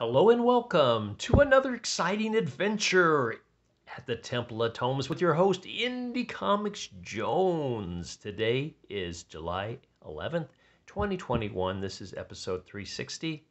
Hello and welcome to another exciting adventure at the Temple of Tomes with your host, Indie Comics Jones. Today is July 11th, 2021. This is episode 360.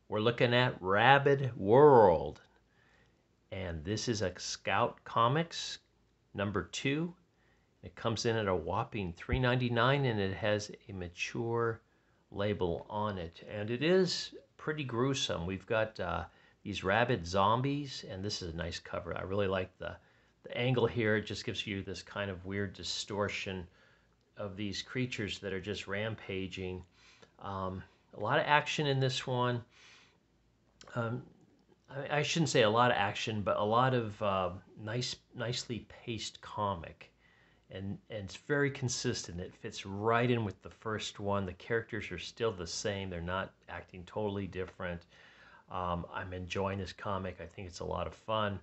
We're looking at Rabid World. And this is a Scout Comics number 2. It comes in at a whopping $3.99 and it has a mature label on it. And it is pretty gruesome. We've got these rabid zombies, and this is a nice cover. I really like the angle here. It just gives you this kind of weird distortion of these creatures that are just rampaging. A lot of action in this one. I shouldn't say a lot of action, but a lot of nicely paced comic. And it's very consistent. It fits right in with the first one. The characters are still the same. They're not acting totally different. I'm enjoying this comic. I think it's a lot of fun.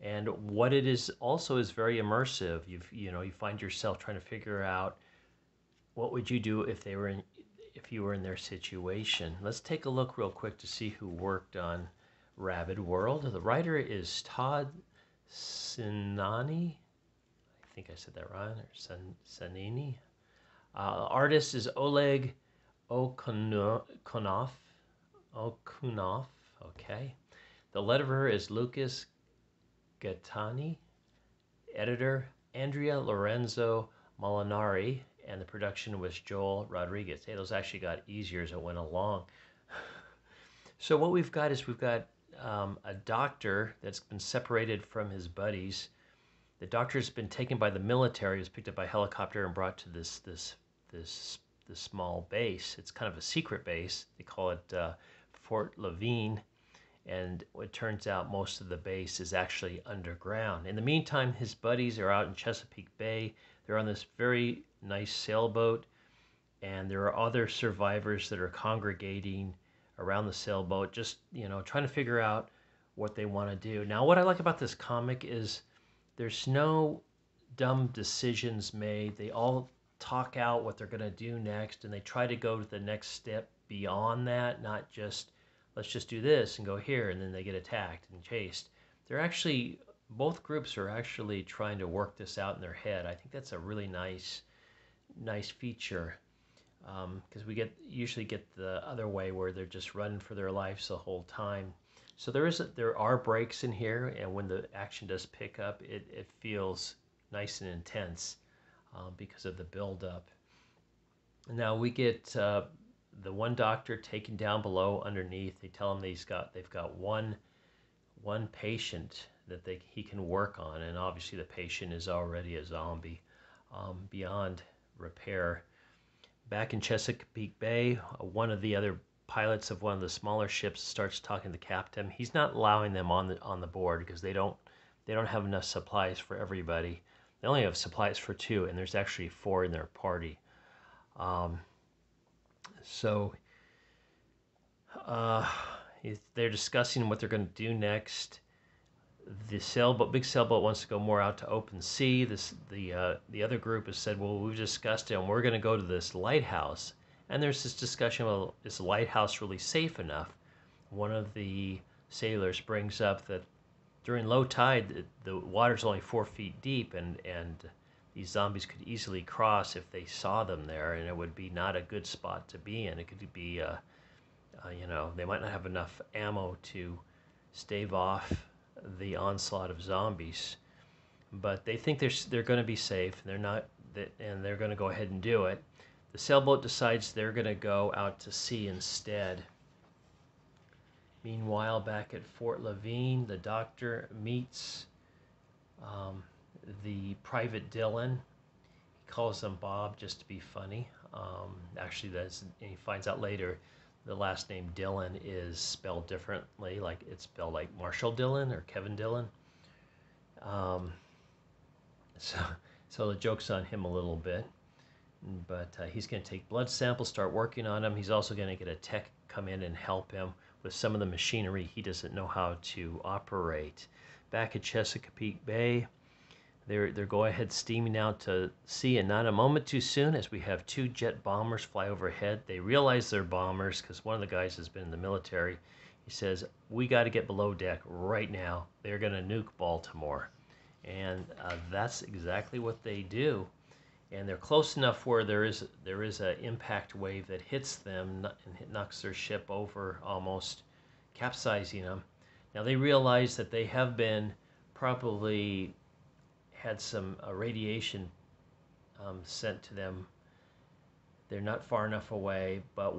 And what it is also is very immersive. You find yourself trying to figure out what would you do if you were in their situation. Let's take a look real quick to see who worked on Rabid World. The writer is Todd Sinani. I think I said that right, or Sanini. Artist is Oleg Okunov. Okay. The letterer is Lucas Gattani. Editor, Andrea Lorenzo Molinari. And the production was Joel Rodriguez. Hey, those actually got easier as it went along. So what we've got is a doctor that's been separated from his buddies. The doctor's been taken by the military, was picked up by helicopter and brought to this small base. It's kind of a secret base. They call it Fort Levine, and it turns out most of the base is actually underground. In the meantime, his buddies are out in Chesapeake Bay. They're on this very nice sailboat, and there are other survivors that are congregating around the sailboat, just trying to figure out what they want to do. Now, what I like about this comic is there's no dumb decisions made. They all talk out what they're going to do next, and they try to go to the next step beyond that, not just, let's just do this and go here, and then they get attacked and chased. Both groups are actually trying to work this out in their head. I think that's a really nice feature, because we usually get the other way where they're just running for their lives the whole time. So there are breaks in here, and when the action does pick up, it feels nice and intense because of the build-up. Now we get the one doctor taken down below underneath. They tell him they've got one patient that he can work on, and obviously the patient is already a zombie beyond repair. Back in Chesapeake Bay, one of the other pilots of one of the smaller ships starts talking to the captain. He's not allowing them on the board because they don't have enough supplies for everybody. They only have supplies for 2, and there's actually 4 in their party. So they're discussing what they're going to do next. The big sailboat wants to go more out to open sea. The other group has said, well, we've discussed it, and we're going to go to this lighthouse. And there's this discussion, well, is the lighthouse really safe enough? One of the sailors brings up that during low tide, the water's only 4 feet deep, and these zombies could easily cross if they saw them there, and it would be not a good spot to be in. It could be, they might not have enough ammo to stave off the onslaught of zombies. But they think they're going to be safe, and they're going to go ahead and do it. The sailboat decides they're going to go out to sea instead. Meanwhile, back at Fort Levine, the doctor meets the Private Dylan. He calls him Bob just to be funny. Actually, he finds out later the last name Dylan is spelled differently, like it's spelled like Marshall Dillon or Kevin Dillon. So the joke's on him a little bit. But he's going to take blood samples, start working on them. He's also going to get a tech come in and help him with some of the machinery he doesn't know how to operate. Back at Chesapeake Bay, they're going ahead steaming out to sea, and not a moment too soon as we have 2 jet bombers fly overhead. They realize they're bombers because one of the guys has been in the military. He says, we got to get below deck right now. They're going to nuke Baltimore. And that's exactly what they do. And they're close enough where there is an impact wave that hits them and knocks their ship over, almost capsizing them. Now they realize that they have been probably had some radiation sent to them. They're not far enough away, but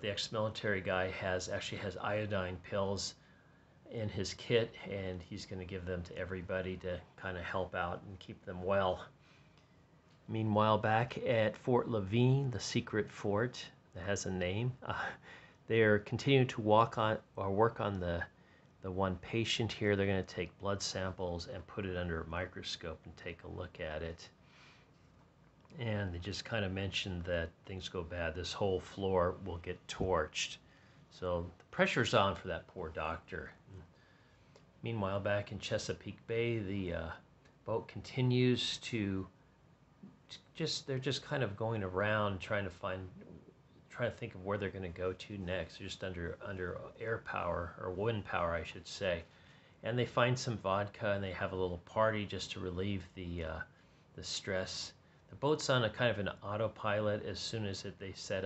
the ex-military guy actually has iodine pills in his kit, and he's going to give them to everybody to kind of help out and keep them well. Meanwhile, back at Fort Levine, the secret fort that has a name, they are continuing to work on the one patient here. They're going to take blood samples and put it under a microscope and take a look at it. And they just kind of mentioned that things go bad, this whole floor will get torched. So the pressure's on for that poor doctor. Meanwhile, back in Chesapeake Bay, the boat continues to they're just kind of going around trying to think of where they're going to go to next. They're just under air power, or wind power, I should say. And they find some vodka and they have a little party just to relieve the stress. The boat's on a kind of an autopilot. As soon as they set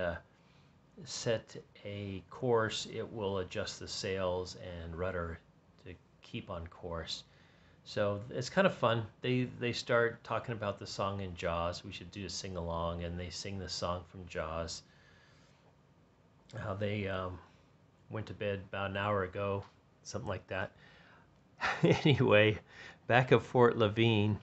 a course, it will adjust the sails and rudder to keep on course. So it's kind of fun. They start talking about the song in Jaws. We should do a sing along, and they sing the song from Jaws. How they went to bed about an hour ago, something like that. Anyway, back at Fort Levine,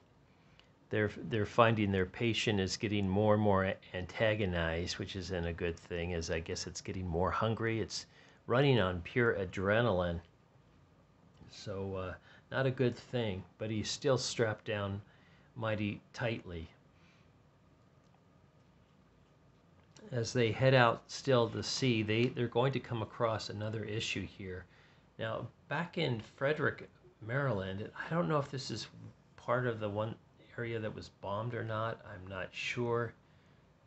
they're finding their patient is getting more and more antagonized, which isn't a good thing, as I guess it's getting more hungry. It's running on pure adrenaline. So not a good thing, but he's still strapped down mighty tightly. As they head out still to sea, they're going to come across another issue here. Now, back in Frederick, Maryland, I don't know if this is part of the one area that was bombed or not. I'm not sure.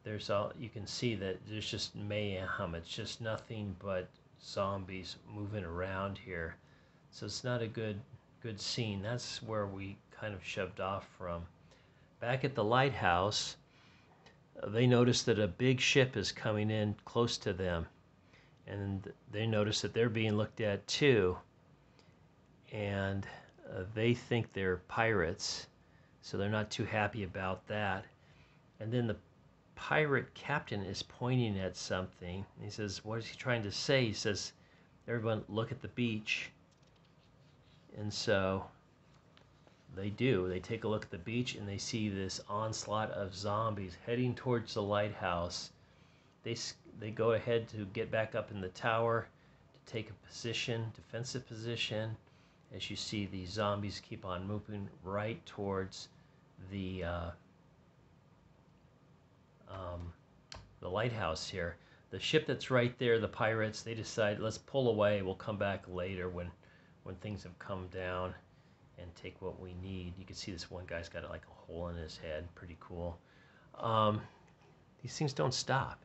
You can see that there's just mayhem. It's just nothing but zombies moving around here. So it's not a good scene. That's where we kind of shoved off from. Back at the lighthouse, they notice that a big ship is coming in close to them, and they notice that they're being looked at too, and they think they're pirates, so they're not too happy about that. And then the pirate captain is pointing at something. He says, what is he trying to say? He says, everyone look at the beach. And so they do. They take a look at the beach and they see this onslaught of zombies heading towards the lighthouse. They go ahead to get back up in the tower to take a position, defensive position. As you see, these zombies keep on moving right towards the lighthouse here. The ship that's right there, the pirates, they decide, let's pull away. We'll come back later when things have come down and take what we need. You can see this one guy's got like a hole in his head. Pretty cool. These things don't stop.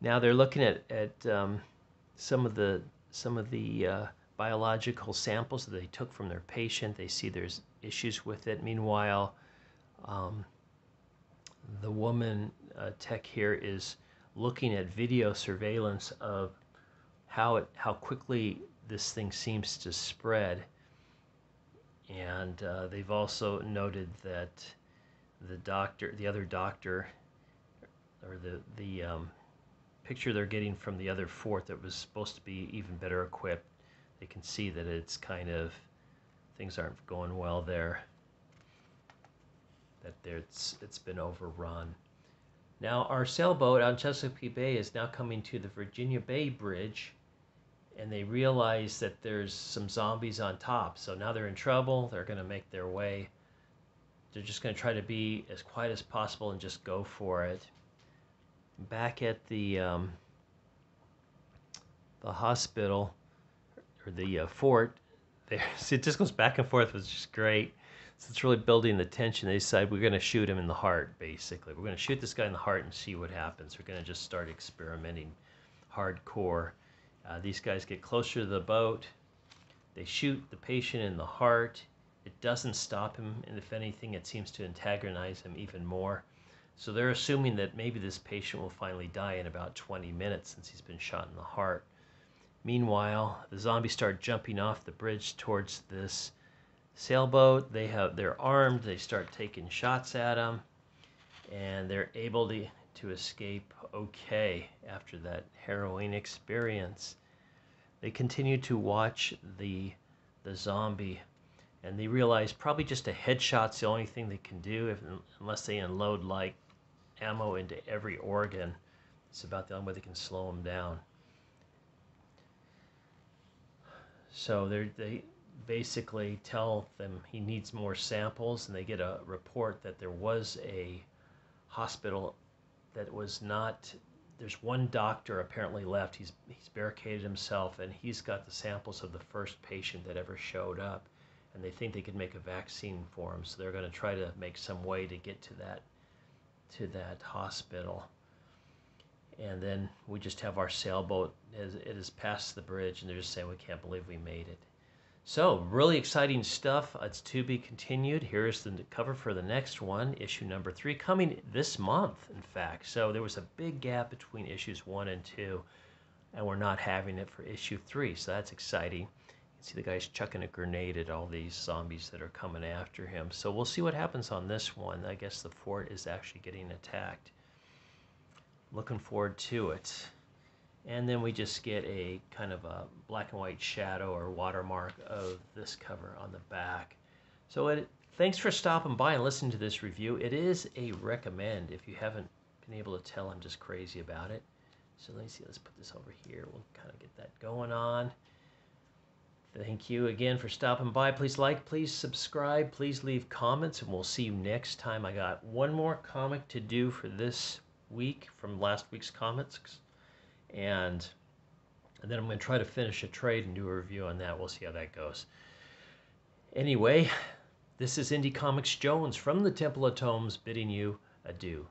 Now they're looking at some of the biological samples that they took from their patient. They see there's issues with it. Meanwhile, the woman tech here is looking at video surveillance of how quickly this thing seems to spread. And they've also noted that the other doctor, or the picture they're getting from the other fort that was supposed to be even better equipped, they can see that it's kind of, things aren't going well there, that it's been overrun. Now our sailboat on Chesapeake Bay is now coming to the Virginia Bay Bridge, and they realize that there's some zombies on top. So now they're in trouble. They're going to make their way. They're just going to try to be as quiet as possible and just go for it. Back at the hospital, or the fort, see, it just goes back and forth, which is great. So it's really building the tension. They decide we're going to shoot him in the heart, basically. We're going to shoot this guy in the heart and see what happens. We're going to just start experimenting hardcore. These guys get closer to the boat. They shoot the patient in the heart. It doesn't stop him, and if anything, it seems to antagonize him even more. So they're assuming that maybe this patient will finally die in about 20 minutes since he's been shot in the heart. Meanwhile, the zombies start jumping off the bridge towards this sailboat. They're armed. They start taking shots at them, and they're able to escape okay after that harrowing experience. They continue to watch the zombie, and they realize probably just a headshot's the only thing they can do unless they unload like ammo into every organ. It's about the only way they can slow him down. So they basically tell them he needs more samples, and they get a report that there was a hospital that was not. There's one doctor apparently left. He's barricaded himself, and he's got the samples of the first patient that ever showed up, and they think they could make a vaccine for him. So they're going to try to make some way to get to that hospital. And then we just have our sailboat as it has passed the bridge, and they're just saying, we can't believe we made it. So, really exciting stuff. It's to be continued. Here's the cover for the next one, issue number 3, coming this month, in fact. So there was a big gap between issues 1 and 2, and we're not having it for issue 3, so that's exciting. You can see the guy's chucking a grenade at all these zombies that are coming after him. So we'll see what happens on this one. I guess the fort is actually getting attacked. Looking forward to it. And then we just get a kind of a black and white shadow or watermark of this cover on the back. So thanks for stopping by and listening to this review. It is a recommend. If you haven't been able to tell, I'm just crazy about it. So let me see, let's put this over here. We'll kind of get that going on. Thank you again for stopping by. Please like, please subscribe, please leave comments, and we'll see you next time. I got one more comic to do for this week from last week's comics, and then I'm going to try to finish a trade and do a review on that. We'll see how that goes. Anyway, this is Indie Comics Jones from the Temple of Tomes bidding you adieu.